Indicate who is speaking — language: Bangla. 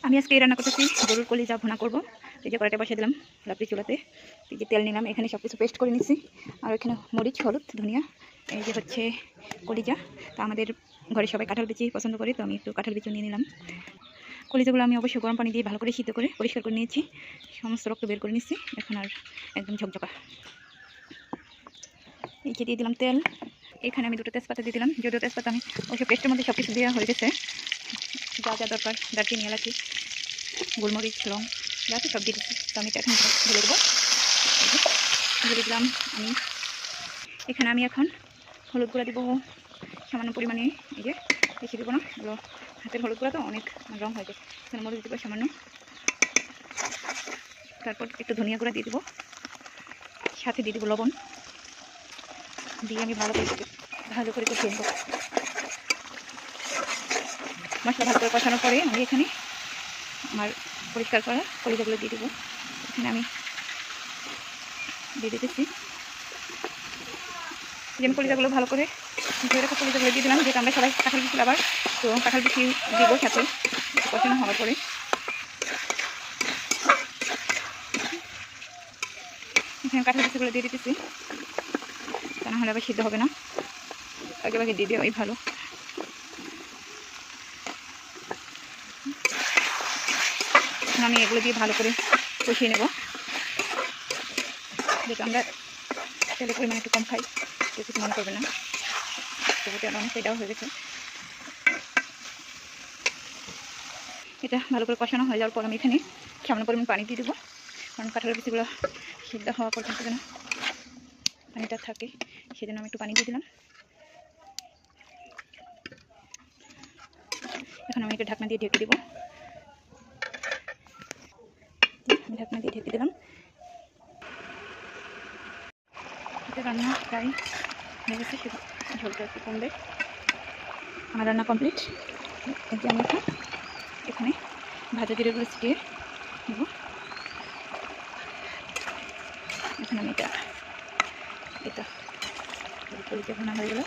Speaker 1: আমি আজকে এই রান্না করতেছি গরুর কলিজা ভুনা করব। এই যে কড়াইটা বসিয়ে দিলাম লাকড়ি চুলাতে, এই যে তেল নিলাম, এখানে সব কিছু পেস্ট করে নিচ্ছি। আর এখানে মরিচ, হলুদ, ধনিয়া, এই যে হচ্ছে কলিজা। তা আমাদের ঘরে সবাই কাঁঠাল বিচি পছন্দ করে, তো আমি একটু কাঁঠাল বিচি নিয়ে নিলাম। কলিজাগুলো আমি অবশ্যই গরম পানি দিয়ে ভালো করে সিদ্ধ করে পরিষ্কার করে নিয়েছি, সমস্ত রক্ত বের করে নিচ্ছি। এখন আর একদম ঝকঝকা। এই যে দিয়ে দিলাম তেল, এখানে আমি দুটো তেজপাতা দিয়ে দিলাম। যদিও তেজপাতা আমি অবশ্য পেস্টের মধ্যে সব কিছু দেওয়া হয়ে গেছে, যা যা দরকার, দারচিনি, এলাচি, গোলমরিচ, লং যা আছে সব দিয়ে দিচ্ছি। তো আমি এটা এখন ঢেলে দেবো। ঢেলে দিলাম আমি। এখানে আমি এখন হলুদ গুঁড়া দিব সামান্য পরিমাণে, এই যে বেশি দেবো না, এগুলো হাতের হলুদ গুঁড়া তো অনেক রং হয়ে যায়। এখানে মরিচ দেবো সামান্য, তারপর একটু ধনিয়া গুঁড়া দিয়ে দেবো, সাথে দিয়ে দেবো লবণ, দিয়ে আমি ভালো করে কষিয়ে নেবো। মশলা ভালো করে কষানোর পরে আমি এখানে আমার পরিষ্কার করা কলিজাগুলো দিয়ে দেবো। এখানে আমি দিয়ে দিতেছি, যেমন কলিজাগুলো ভালো করে ধরে রাখা কলিজাগুলো দিয়ে দিলাম, যেহেতু আমরা সবাই কাঁঠাল বিচি আবার, তো কাঁঠাল বিচি দিব সাথে কষানো হওয়ার পরে। এখানে কাঁঠাল বিচিগুলো দিয়ে দিতেছি, তা না হলে আবার সিদ্ধ হবে না, আগে দিয়ে দেওয়াই ভালো। আমি এগুলো দিয়ে ভালো করে কষিয়ে নেব, যেহেতু আমরা তেলের পরিমাণ একটু কম খাই, কেউ কিছু মনে করবে না। তবু তেল অনেকটাই দেওয়া হয়ে গেছে। এটা ভালো করে কষানো হয়ে যাওয়ার পর আমি এখানে সামান্য পরিমাণ পানি দিয়ে দেবো, কারণ কাঁঠালের বিচিগুলো সিদ্ধ হওয়া পর্যন্ত যেন পানিটা থাকে, সেজন্য আমি একটু পানি দিয়ে দিলাম। এখন আমি এটা ঢাকনা দিয়ে ঢেকে দেবো। ঢাকনা দিয়ে ঢেকে দিলাম। এটা রান্না প্রায় হয়ে গেছে, ঝোলটা একটু কমবে। আমার রান্না কমপ্লিট। এই যে আমি এখানে ভাজা জিরেগুলো ছিটিয়ে দেবো। এখন আমি এটা ভুনা হয়ে গেল।